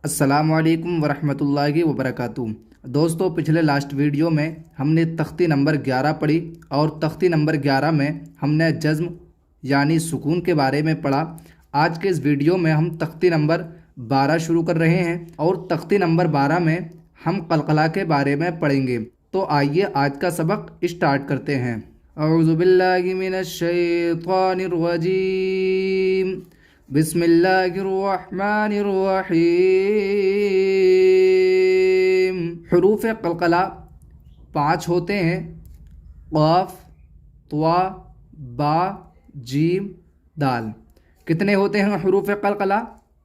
अस्सलामुअलैकुम वरहमतुल्लाहि वबरकातुहू। दोस्तों, पिछले लास्ट वीडियो में हमने तख्ती नंबर 11 पढ़ी और तख्ती नंबर 11 में हमने जज़्म यानी सुकून के बारे में पढ़ा। आज के इस वीडियो में हम तख्ती नंबर 12 शुरू कर रहे हैं और तख्ती नंबर 12 में हम क़लक़ला के बारे में पढ़ेंगे। तो आइए आज का सबक स्टार्ट करते हैं। औज़ु बिल्लाहि मिनश शैतानिर रजीम, बिस्मिल्लाहिर्रहमानिर्रहीम। हुरूफ क़लक़ला 5 होते हैं। क़ाफ, त्वा, बा, जीम, दाल। कितने होते हैं हुरूफ क़लक़ला?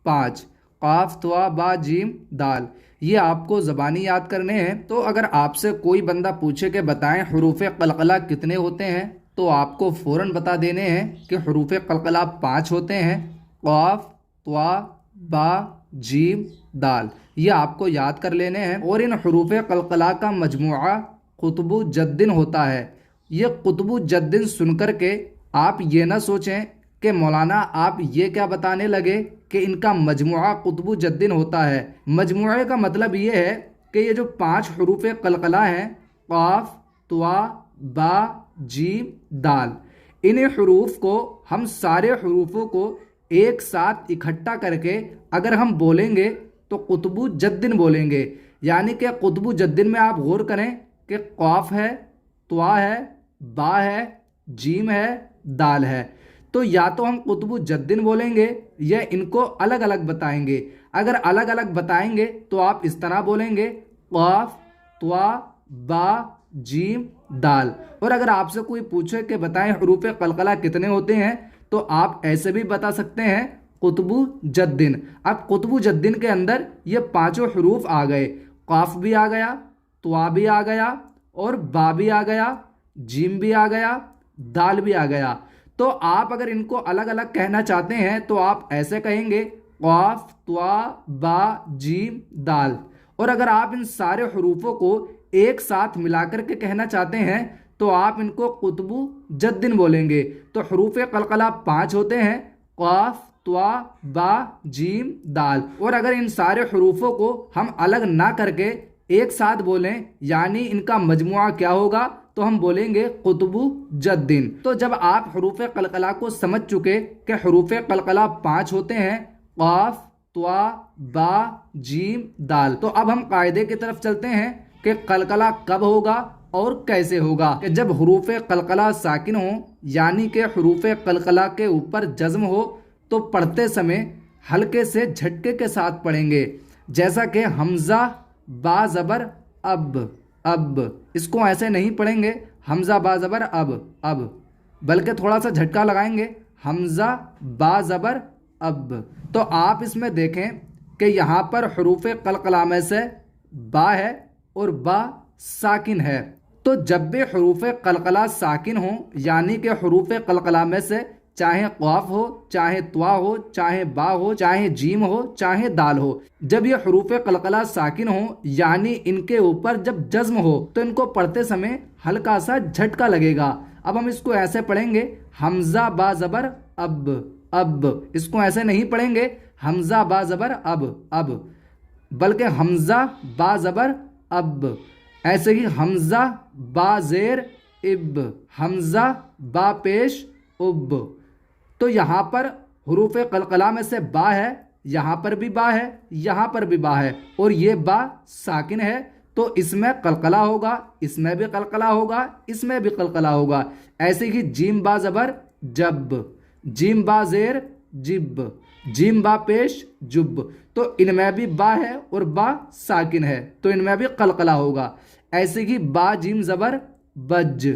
5। क़ाफ, त्वा, बा, जीम, दाल। ये आपको ज़बानी याद करने हैं। तो अगर आपसे कोई बंदा पूछे कि बताएं हुरूफ क़लक़ला कितने होते हैं, तो आपको फ़ौरन बता देने हैं कि हुरूफ क़लक़ला 5 होते हैं। क़ाफ, त्वा, बा, जीम, दाल। ये आपको याद कर लेने हैं। और इन हुरूफ क़लक़ला का मजमुआ क़ुतबु जद्दिन होता है। ये क़ुतबु जद्दिन सुनकर के आप ये ना सोचें कि मौलाना आप ये क्या बताने लगे कि इनका मजमुआ क़ुतबु जद्दिन होता है। मजमुए का मतलब ये है कि ये जो 5 हुरूफ क़लक़ला हैं, क़ाफ, त्वा, बा, जीम, दाल, इन्हें हुरूफ को हम सारे हुरूफों को एक साथ इकट्ठा करके अगर हम बोलेंगे तो क़ुतबु जद्दिन बोलेंगे। यानी कि क़ुतबु जद्दिन में आप गौर करें कि क़ाफ है, त्वा है, बा है, जीम है, दाल है। तो या तो हम क़ुतबु जद्दिन बोलेंगे या इनको अलग अलग बताएंगे। अगर अलग अलग बताएंगे तो आप इस तरह बोलेंगे क़ाफ, त्वा, बा, जीम, दाल। और अगर आपसे कोई पूछे कि बताएं हुरूफ क़लक़ला कितने होते हैं, तो आप ऐसे भी बता सकते हैं क़ुतबु जद्दिन। अब क़ुतबु जद्दिन के अंदर ये 5 हुरूफ आ गए। क़ाफ भी आ गया, त्वा भी आ गया, और बा भी आ गया, जीम भी आ गया, दाल भी आ गया। तो आप अगर इनको अलग अलग कहना चाहते हैं तो आप ऐसे कहेंगे क़ाफ, त्वा, बा, जीम, दाल। और अगर आप इन सारे हुरूफों को एक साथ मिलाकर के कहना चाहते हैं तो आप इनको क़ुतबु जद्दिन बोलेंगे। तो हुरूफ क़लक़ला 5 होते हैं। क़ाफ, त्वा, बा, जीम, दाल। और अगर इन सारे हुरूफों को हम अलग ना करके एक साथ बोलें यानी इनका मजमुआ क्या होगा, तो हम बोलेंगे क़ुतबु जद्दिन। तो जब आप हुरूफ क़लक़ला को समझ चुके कि हुरूफ क़लक़ला 5 होते हैं, क़ाफ, त्वा, बा, जीम, दाल, तो अब हम कायदे की तरफ चलते हैं कि क़लक़ला कब होगा और कैसे होगा। कि जब हुरूफ क़लक़ला साकिन हो यानी कि हुरूफ क़लक़ला के ऊपर जज़्म हो तो पढ़ते समय हल्के से झटके के साथ पढ़ेंगे। जैसा कि हमज़ा बा ज़बर अब, इसको ऐसे नहीं पढ़ेंगे हमज़ा बा ज़बर अब, बल्कि थोड़ा सा झटका लगाएंगे हमज़ा बा ज़बर अब। तो आप इसमें देखें कि यहाँ पर हुरूफ क़लक़ला में से बा है और बा साकिन है। तो जब भी हुरूफ क़लक़ला साकिन हो यानी कि हुरूफ क़लक़ला में से चाहे क़ाफ हो, चाहे त्वा हो, चाहे बा हो, चाहे जीम हो, चाहे दाल हो, जब ये हुरूफ क़लक़ला साकिन हो यानी इनके ऊपर जब जज़्म हो तो इनको पढ़ते समय हल्का सा झटका लगेगा। अब हम इसको ऐसे पढ़ेंगे हमज़ा बा ज़बर अब, इसको ऐसे नहीं पढ़ेंगे हमज़ा बा ज़बर अब, बल्कि हमज़ा बा ज़बर अब। ऐसे ही हमज़ा बा ज़ेर इब, हमज़ा बा पेश उब। तो यहाँ पर हुरूफ क़लक़ला में से बा है, यहाँ पर भी बा है, यहाँ पर भी बा है, और ये बा साकिन है। तो इसमें क़लक़ला होगा, इसमें भी क़लक़ला होगा, इसमें भी क़लक़ला होगा। ऐसे ही जीम बा ज़बर जब, जीम बा ज़ेर जिब, जीम बा पेश जुब। तो इनमें भी बा है और बा साकिन है, तो इनमें भी क़लक़ला होगा। ऐसे ही बा जीम ज़बर बज,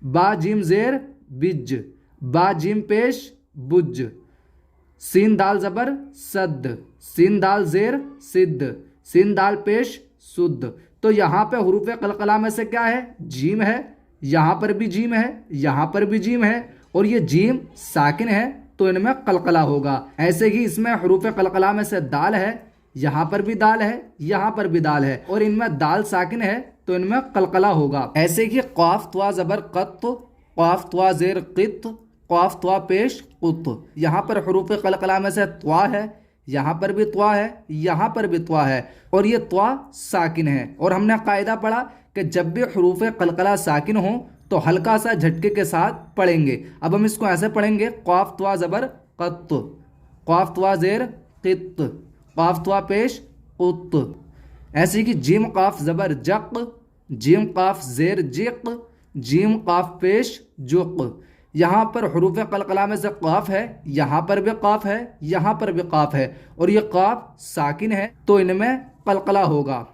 बा जीम ज़ेर बिज, बा जीम पेश बुज, सीन दाल ज़बर सद, सीन दाल ज़ेर सिद्ध, सीन दाल पेश सुद्ध। तो यहाँ पे हुरूफ क़लक़ला में से क्या है? जीम है, यहाँ पर भी जीम है, यहाँ पर भी जीम है, और ये जीम साकिन है तो इनमें क़लक़ला होगा। ऐसे ही इसमें हुरूफ क़लक़ला में से दाल है, यहाँ पर भी दाल है, यहाँ पर भी दाल है, और इनमें दाल साकिन है तो इनमें क़लक़ला होगा। ऐसे ही क़ाफ त्वा ज़बर क़त, क़ाफ त्वा ज़ेर क़ित, क़ाफ त्वा पेश क़ुत। यहाँ पर हुरूफ क़लक़ला में से त्वा है, यहाँ पर भी त्वा है, यहाँ पर भी त्वा है, और ये त्वा साकिन है। और हमने कायदा पढ़ा कि जब भी हुरूफ कलकला साकिन हो तो हल्का सा झटके के साथ पढ़ेंगे। अब हम इसको ऐसे पढ़ेंगे, क़ाफ त्वा ज़बर क़त, क़ाफ त्वा ज़ेर क़ित, क़ाफ त्वा पेश क़ुत। ऐसे कि जीम क़ाफ ज़बर जक़, जीम क़ाफ ज़ेर जिक़, जीम क़ाफ पेश जुक़। यहाँ पर हुरूफ कलकला में से क़ाफ है, यहाँ पर भी क़ाफ है, यहाँ पर भी क़ाफ है, और ये क़ाफ साकिन है, तो इनमें कलकला होगा।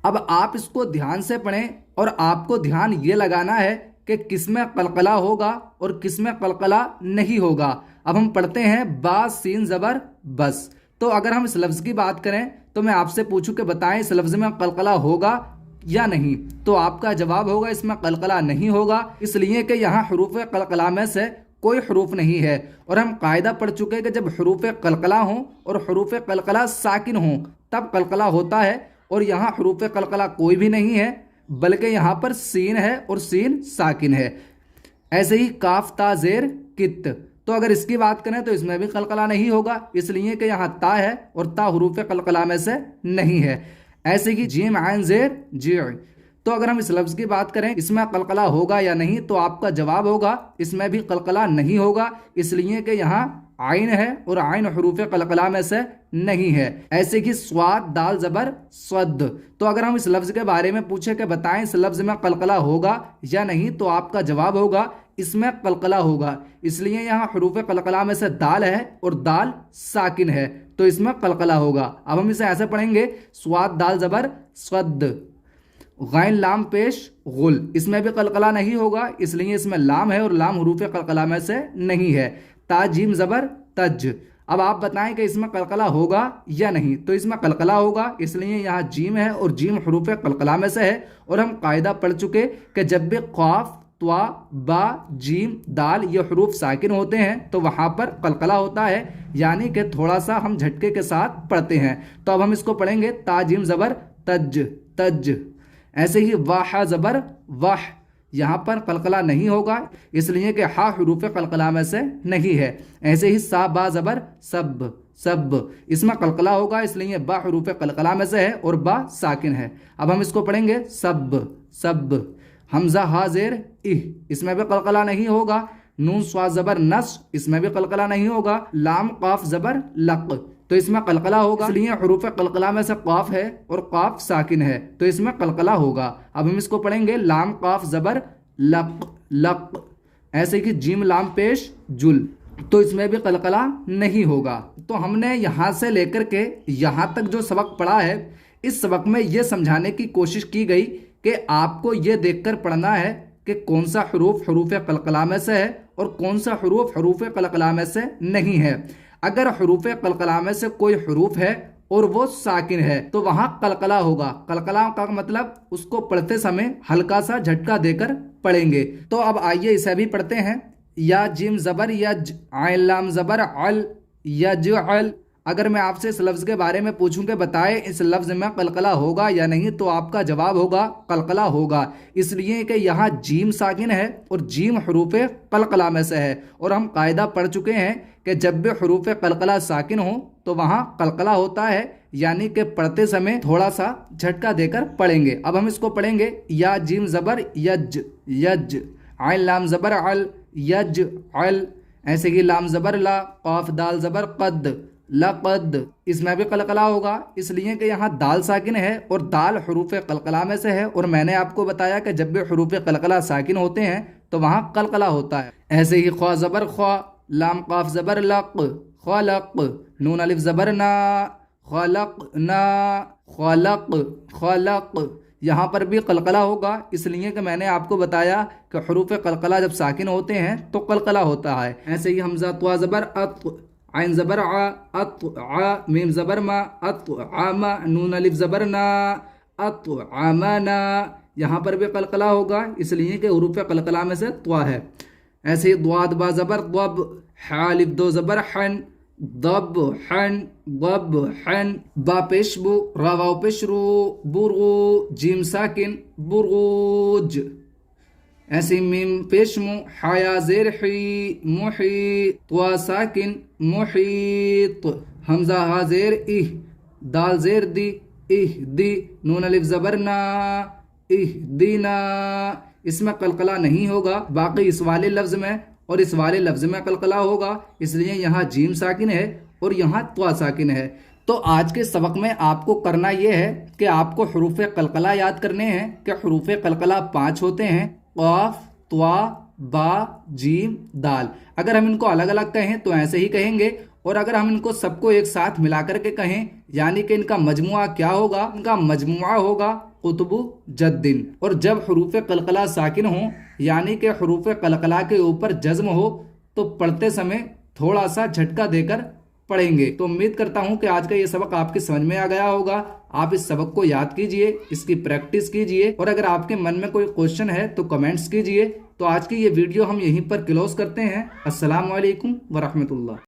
अब आप इसको ध्यान से पढ़ें और आपको ध्यान ये लगाना है कि किस में कलकला होगा और किस में कलकला नहीं होगा। अब हम पढ़ते हैं बा सीन ज़बर बस। तो अगर हम इस लफ्ज़ की बात करें तो मैं आपसे पूछूं कि बताएं इस लफ्ज़ में कलकला होगा या नहीं, तो आपका जवाब होगा इसमें कलकला नहीं होगा, इसलिए कि यहाँ हुरूफ कलकला में से कोई हरूफ नहीं है। और हम कायदा पढ़ चुके हैं कि जब हरूफ कलकला हों और हरूफ कलकला साकिन हों तब कलकला होता है, और यहाँ हरूफ कलकला कोई भी नहीं है, बल्कि यहाँ पर सीन है और सीन साकिन है। ऐसे ही काफ ता ज़ेर कित, तो अगर इसकी बात करें तो इसमें भी कलकला नहीं होगा, इसलिए कि यहाँ ता है और ता हरूफ कलकला में से नहीं है। ऐसे कि जीम आइन ज़ेर जी, तो अगर हम इस लफ्ज़ की बात करें इसमें कलकला होगा या नहीं, तो आपका जवाब होगा इसमें भी कलकला नहीं होगा, इसलिए कि यहाँ आइन है और आइन हुरूफ कलकला में से नहीं है। ऐसे कि स्वाद दाल ज़बर स्वद, तो अगर हम इस लफ्ज़ के बारे में पूछे कि बताएं इस लफ्ज़ में कलकला होगा या नहीं, तो आपका जवाब होगा इसमें कलकला होगा, इसलिए यहाँ हुरूफ कलकला में से दाल है और दाल साकिन है, तो इसमें कलकला होगा। अब हम इसे ऐसे पढ़ेंगे, स्वाद दाल ज़बर स्वद, गैन लाम पेश गुल, इसमें भी कलकला नहीं होगा, इसलिए इसमें लाम है और लाम हुरूफ कलकला में से नहीं है। ताजीम ज़बर तज, अब आप बताएं कि इसमें कलकला होगा या नहीं, तो इसमें कलकला होगा, इसलिए यहाँ जीम है और जीम हुरूफ कलकला में से है। और हम कायदा पढ़ चुके कि जब भी क़ाफ त्वा बा जीम दाल ये हुरूफ साकिन होते हैं तो वहाँ पर कलकला होता है, यानी कि थोड़ा सा हम झटके के साथ पढ़ते हैं। तो अब हम इसको पढ़ेंगे, ताजीम ज़बर तज तज। ऐसे ही वाह ज़बर वाह, यहाँ पर कलकला नहीं होगा, इसलिए कि हा हुरूफ कलकला में से नहीं है। ऐसे ही सा बा ज़बर सब सब, इसमें कलकला होगा, इसलिए बा हुरूफ कलकला में से है और बा साकिन है। अब हम इसको पढ़ेंगे, सब सब। हमज़ा हा ज़ेर इह, इसमें भी कलकला नहीं होगा। नून स्वा ज़बर नस, इसमें भी कलकला नहीं होगा। लाम क़ाफ ज़बर लक, तो इसमें कलकला होगा, इसलिए हुरूफ कलकला में से क़ाफ है और क़ाफ साकिन है, तो इसमें कलकला होगा। अब हम इसको पढ़ेंगे, लाम क़ाफ ज़बर लक लक। ऐसे कि जीम लाम पेश जुल, तो इसमें भी कलकला नहीं होगा। तो हमने यहाँ से लेकर के यहाँ तक जो सबक पढ़ा है, इस सबक में ये समझाने की कोशिश की गई कि आपको ये देखकर पढ़ना है कि कौन सा हुरूफ हुरूफ कलकला में से है और कौन सा हुरूफ हुरूफ कलकला में से नहीं है। अगर हुरूफ कलकला में से कोई हुरूफ है और वो साकिन है तो वहाँ कलकला होगा। कलकला का मतलब उसको पढ़ते समय हल्का सा झटका देकर पढ़ेंगे। तो अब आइए इसे भी पढ़ते हैं, या जिम ज़बर यज, आइन लाम ज़बर अल यज अल। अगर मैं आपसे इस लफ्ज़ के बारे में पूछूं कि बताए इस लफ्ज़ में कलकला होगा या नहीं, तो आपका जवाब होगा कलकला होगा, इसलिए कि यहाँ जीम साकिन है और जीम हुरूफ कलकला में से है। और हम कायदा पढ़ चुके हैं कि जब भी हुरूफ कलकला साकिन हो तो वहाँ कलकला होता है, यानी कि पढ़ते समय थोड़ा सा झटका देकर पढ़ेंगे। अब हम इसको पढ़ेंगे, या जीम ज़बर यज यज, आइन लाम ज़बर अल यज अल। ऐसे ही लाम ज़बर ला, क़ाफ दाल ज़बर क़द लक़द, इसमें भी कलकला होगा, इसलिए कि यहाँ दाल साकिन है और दाल हुरूफ कलकला में से है। और मैंने आपको बताया कि जब भी हुरूफ कलकला साकिन होते हैं तो वहाँ कलकला होता है। ऐसे ही ख्वा ज़बर ख्वा, लाम क़ाफ ज़बर लक़ ख़लक़, नून अलिफ ज़बर ना, ख़लक़ ना ख़लक़ ख़लक़, यहाँ पर भी कलकला होगा, इसलिए कि मैंने आपको बताया कि हुरूफ कलकला जब साकिन होते हैं तो कलकला होता है। ऐसे ही हमज़ा त्वा ज़बर अत, आइन ज़बर आ, अत आ, मीम ज़बर मा, अत आमा, नून अलिफ ज़बर ना, अत आमाना, यहाँ पर भी कलकला होगा, इसलिए कि हुरूफ कलकला में से त्वा है। ऐसे ही द्वाद बा ज़बर द्वब, हा अलिफ दो ज़बर हन, दब हन दब हन, बा पेश बु, रा वाव पेश रू, बुरगु, जीम साकिन बुरगुज। ऐसे मीम पेश मु, हाया ज़ेर ही मुही, त्वा साकिन मुहीत। हमजा हा ज़ेर इह, दाल ज़ेर दी, इह दी, नून अलिफ ज़बर ना, इह दीना। इसमें कलकला नहीं होगा, बाकी इस वाले लफ्ज़ में और इस वाले लफ्ज़ में कलकला होगा, इसलिए यहाँ जीम साकिन है और यहाँ त्वा साकिन है। तो आज के सबक में आपको करना यह है कि आपको हरूफ कलकला याद करने हैं कि हरूफ कलकला 5 होते हैं, क़ाफ, त्वा, बा, जीम, दाल। अगर हम इनको अलग अलग कहें तो ऐसे ही कहेंगे, और अगर हम इनको सबको एक साथ मिला करके कहें यानी कि इनका मजमुआ क्या होगा, इनका मजमुआ होगा कुतुबु जद्दिन। और जब हरूफ कलकला साकिन हो यानी कि हरूफ कलकला के ऊपर जज्म हो तो पढ़ते समय थोड़ा सा झटका देकर पढ़ेंगे। तो उम्मीद करता हूं कि आज का ये सबक आपके समझ में आ गया होगा। आप इस सबक को याद कीजिए, इसकी प्रैक्टिस कीजिए, और अगर आपके मन में कोई क्वेश्चन है तो कमेंट्स कीजिए। तो आज की ये वीडियो हम यहीं पर क्लोज करते हैं। अस्सलाम वालेकुम वरहमतुल्लाह।